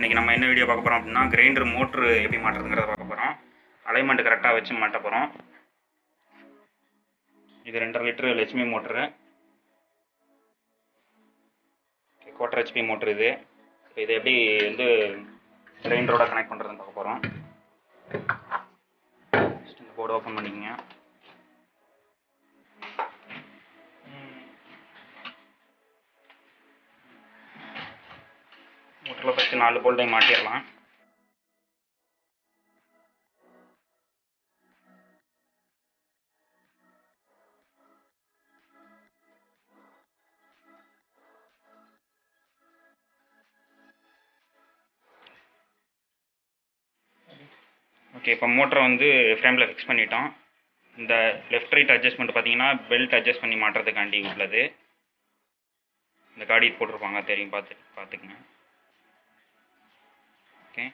இன்றைக்கி நம்ம என்ன வீடியோ பார்க்க போகிறோம் அப்படின்னா கிரைண்டர் மோட்ரு எப்படி மாட்டுறதுங்கிறத பார்க்க போகிறோம். அலைன்மெண்ட் கரெக்டாக வச்சு மாட்ட போகிறோம். இது 2.5 litre Lakshmi motor, 1/4 HP motor. இது இதை எப்படி வந்து கிரைண்டரோட கனெக்ட் பண்ணுறதுன்னு பார்க்க போகிறோம். இந்த போர்டு ஓப்பன் பண்ணிக்கங்க. மோட்டரில் ஃபஸ்ட்டு 4 போல்ட்டையும் மாட்டிடலாம். ஓகே, இப்போ மோட்டரை வந்து ஃப்ரேமில் ஃபிக்ஸ் பண்ணிட்டோம். இந்த லெஃப்ட் ரைட் அட்ஜஸ்ட்மெண்ட் பார்த்தீங்கன்னா பெல்ட் அட்ஜஸ்ட் பண்ணி மாட்டுறதுக்காண்டி உள்ளது. இந்த காடி போட்டிருப்பாங்க, தெரியும், பார்த்துக்குங்க. ஓகே,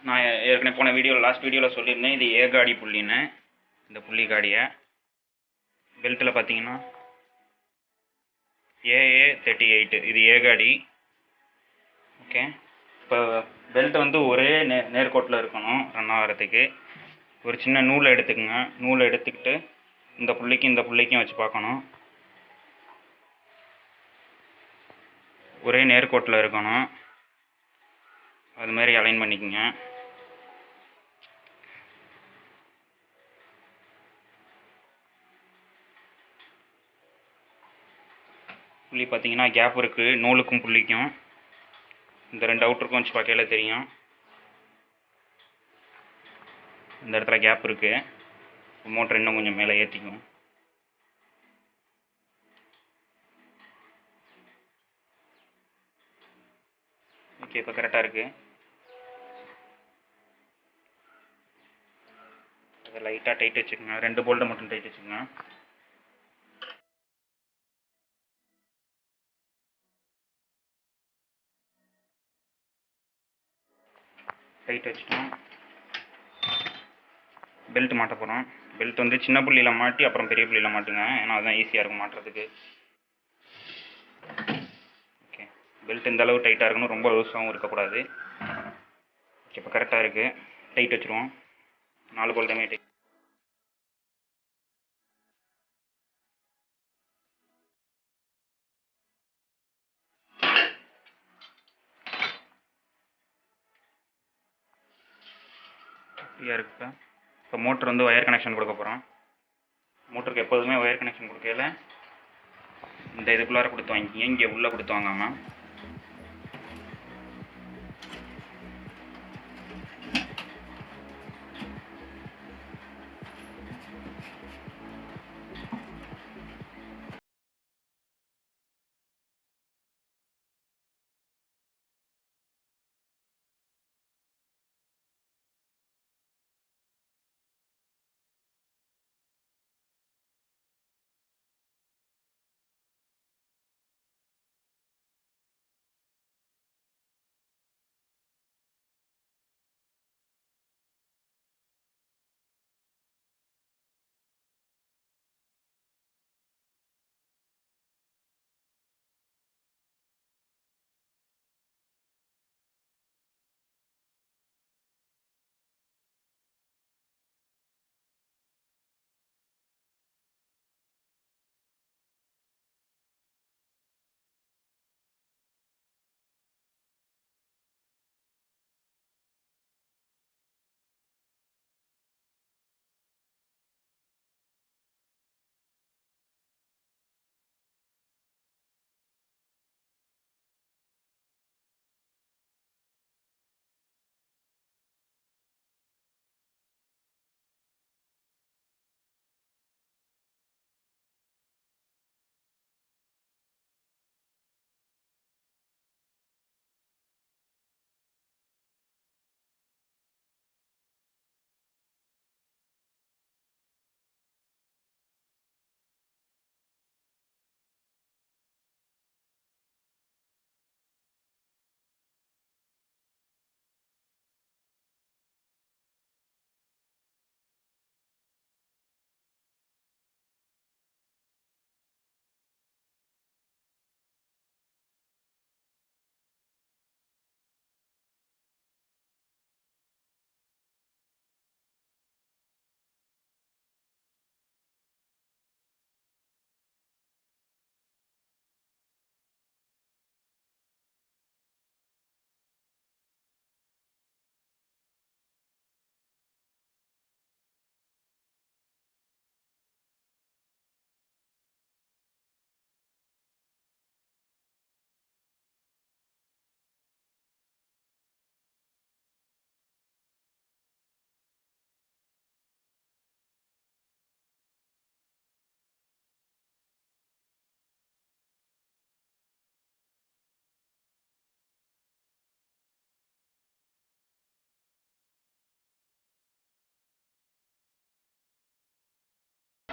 நான் ஏற்கனவே போன லாஸ்ட் வீடியோவில் சொல்லியிருந்தேன், இது ஏ காடி புள்ளின்னு. இந்த புள்ளி காடியை பெல்ட்டில் பார்த்தீங்கன்னா AA38, இது ஏ காடி. ஓகே, இப்போ பெல்ட் வந்து ஒரே நேர்கோட்டில் இருக்கணும் ரன் ஆகிறதுக்கு. ஒரு சின்ன நூலை எடுத்துக்கோங்க. நூலை எடுத்துக்கிட்டு இந்த புள்ளிக்கும் வச்சு பார்க்கணும். ஒரே நேர்கோட்டில் இருக்கணும். அது மாதிரி அலைன் பண்ணிக்கோங்க. புள்ளி பார்த்தீங்கன்னா கேப் இருக்குது நூலுக்கும் புள்ளிக்கும். இந்த 2 அவுட்டருக்கும் வச்சு பார்க்கல தெரியும், இந்த இடத்துல கேப் இருக்குது. மோட்டர் இன்னும் கொஞ்சம் மேலே ஏற்றிக்கும். ஓகே, இப்போ கரெக்டாக இருக்குது. அதை லைட்டாக டைட் வச்சுக்கோங்க. 2 போல்ட்டை மட்டும் டைட் வச்சுக்கோங்க. டைட் வச்சுட்டோம். பெல்ட் மாட்ட போகிறோம். பெல்ட் வந்து சின்ன புள்ளியில் மாட்டி அப்புறம் பெரிய புள்ளியில் மாட்டுங்க, ஏன்னா அதுதான் ஈஸியாக இருக்கும் மாட்டுறதுக்கு. ஓகே, பெல்ட் இந்த அளவு டைட்டாக இருக்கணும், ரொம்ப லூஸாகவும் இருக்கக்கூடாது. ஓகே, இப்போ கரெக்டாக இருக்குது. டைட் வச்சுருவோம். 4 போல்ட்டுமே டைட். ஃப்ரீயாக இருக்குப்பா. இப்போ மோட்ரு வந்து ஒயர் கனெக்ஷன் கொடுக்க போகிறோம். மோட்டருக்கு எப்போதுமே ஒயர் கனெக்ஷன் கொடுக்கல இந்த இதுக்குள்ளார கொடுத்து வாங்கிக்கிங்க, இங்கே உள்ளே கொடுத்து வாங்காமல்.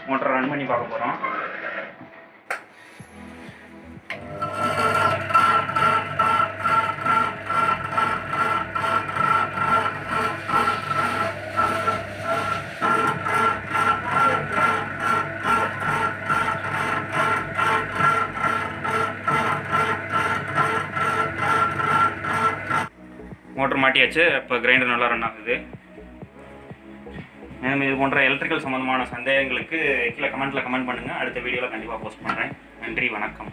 மோட்டர் ரன் பண்ணி பார்க்க போகிறோம். மோட்டர் மாட்டியாச்சு. இப்போ கிரைண்டர் நல்லா ரன் ஆகுது. மேலும் இது போன்ற எலக்ட்ரிக்கல் சம்மந்தமான சந்தேகங்களுக்கு கீழே கமெண்ட் பண்ணுங்கள். அடுத்த வீடியோவில் கண்டிப்பாக போஸ்ட் பண்ணுறேன். நன்றி, வணக்கம்.